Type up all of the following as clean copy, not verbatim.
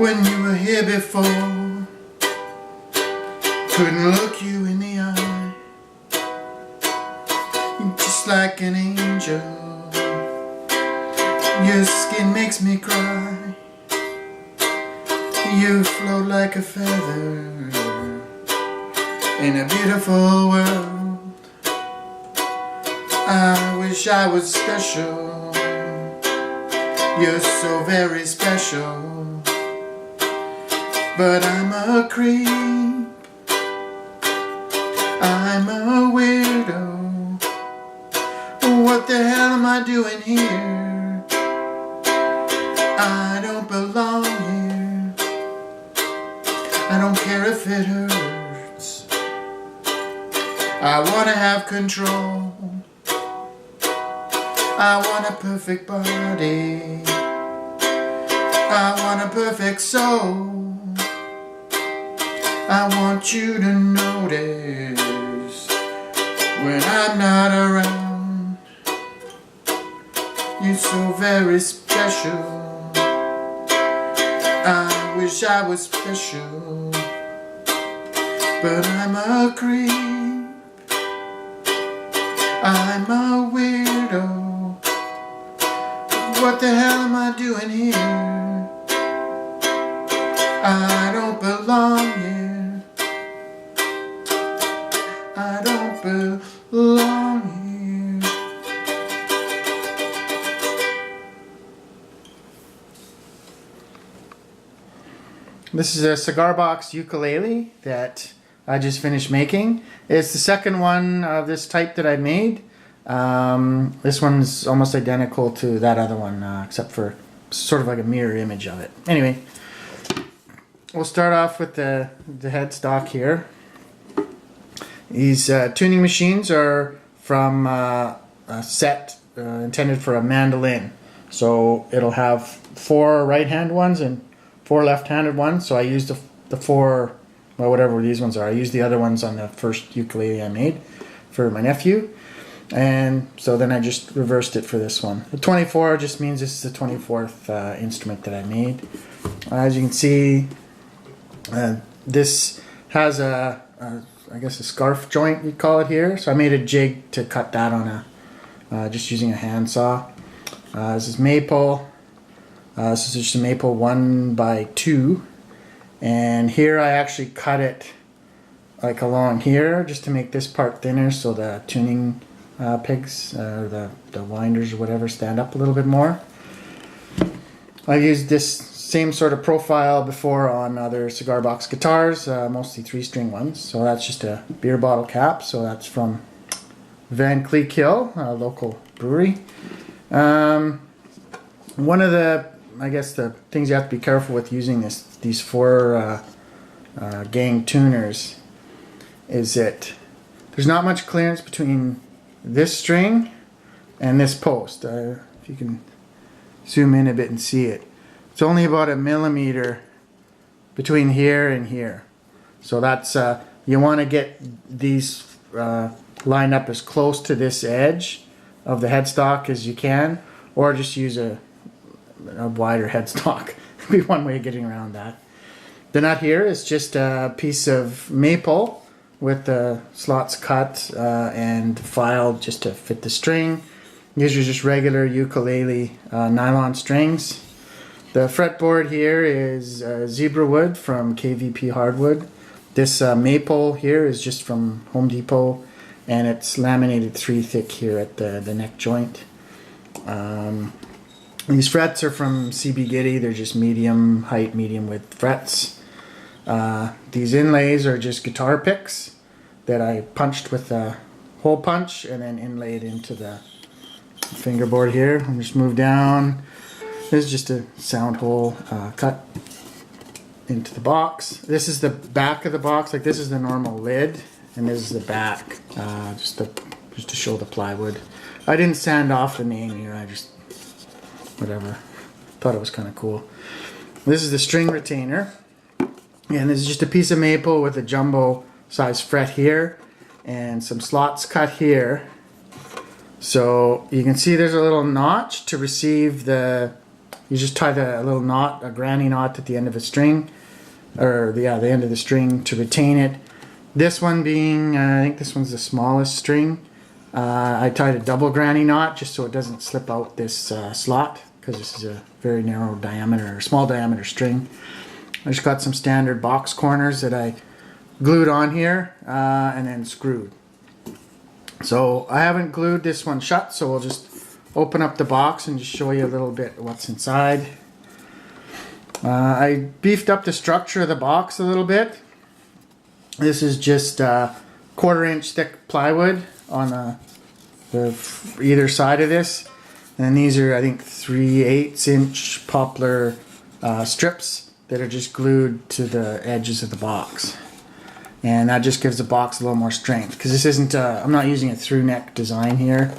when you were here before. Couldn't look you in the eye. You're just like an angel. Your skin makes me cry. You float like a feather in a beautiful world. I wish I was special. You're so very special. But I'm a creep. I'm a weirdo. What the hell am I doing here? I don't belong here. I don't care if it hurts. I wanna have control. I want a perfect body. I want a perfect soul. I want you to notice when I'm not around. You're so very special. I wish I was special, but I'm a creep. I'm a weirdo. What the hell am I doing here? I don't belong here. I don't belong here. This is a Cigar Box Ukulele that I just finished making. It's the second one of this type that I made. This one's almost identical to that other one, except for sort of like a mirror image of it. Anyway, we'll start off with the headstock here. These tuning machines are from a set intended for a mandolin. So it'll have 4 right-hand ones and 4 left-handed ones. So I used the 4, well, whatever these ones are. I used the other ones on the first ukulele I made for my nephew. And so then I just reversed it for this one. The 24 just means this is the 24th instrument that I made. As you can see, this has I guess a scarf joint you'd call it here. So I made a jig to cut that on just using a handsaw. This is maple. This is just a maple 1x2. And here I actually cut it like along here just to make this part thinner so the tuning pegs, the winders or whatever, stand up a little bit more. I've used this same sort of profile before on other Cigar Box guitars, mostly 3-string ones. So that's just a beer bottle cap. So that's from Van Cleek Hill, a local brewery. One of the, I guess, the things you have to be careful with using these 4 gang tuners is that there's not much clearance between this string and this post. If you can zoom in a bit and see it. It's only about 1 millimeter between here and here. So that's, you want to get these lined up as close to this edge of the headstock as you can, or just use a wider headstock. Be one way of getting around that. The nut here is just a piece of maple with the slots cut and filed just to fit the string. These are just regular ukulele nylon strings. The fretboard here is zebra wood from KVP Hardwood. This maple here is just from Home Depot, and it's laminated 3 thick here at the neck joint. These frets are from CB Giddy. They're just medium height, medium width frets. These inlays are just guitar picks that I punched with a hole punch and then inlaid into the fingerboard here. I'll just move down. This is just a sound hole cut into the box. This is the back of the box. Like, this is the normal lid, and this is the back, just to show the plywood. I didn't sand off the name here. I just, whatever, thought it was kind of cool. This is the string retainer, and this is just a piece of maple with a jumbo size fret here and some slots cut here. So you can see there's a little notch to receive the you just tie the little knot, a granny knot at the end of a string, or the end of the string to retain it. This one being, I think this one's the smallest string. I tied a double granny knot just so it doesn't slip out this slot, because this is a very narrow diameter, or small diameter string. I just got some standard box corners that I glued on here and then screwed. So I haven't glued this one shut, so we'll just open up the box and just show you a little bit what's inside. I beefed up the structure of the box a little bit. This is just 1/4 inch thick plywood on either side of this. And these are, I think, 3/8 inch poplar strips that are just glued to the edges of the box. And that just gives the box a little more strength, because this isn't, I'm not using a through neck design here.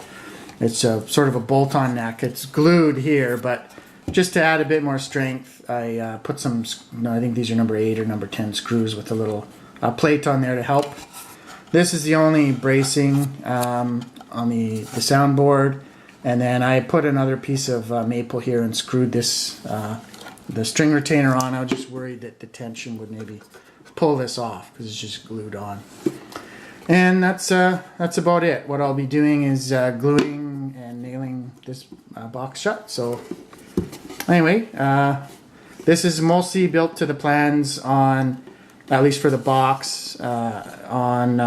It's a sort of a bolt-on neck. It's glued here, but just to add a bit more strength, I put some, I think these are number 8 or number 10 screws with a little plate on there to help. This is the only bracing on the soundboard, and then I put another piece of maple here and screwed this the string retainer on. I was just worried that the tension would maybe pull this off because it's just glued on. And that's about it. What I'll be doing is gluing and nailing this box shut. So anyway, this is mostly built to the plans on, at least for the box, on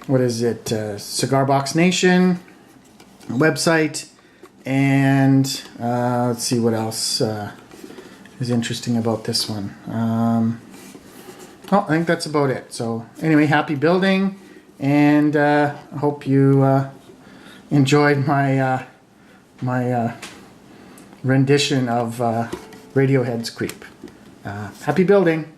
what is it, Cigar Box Nation website, and let's see what else is interesting about this one. I think that's about it. So anyway, happy building, and I hope you enjoyed my rendition of Radiohead's Creep. Happy building.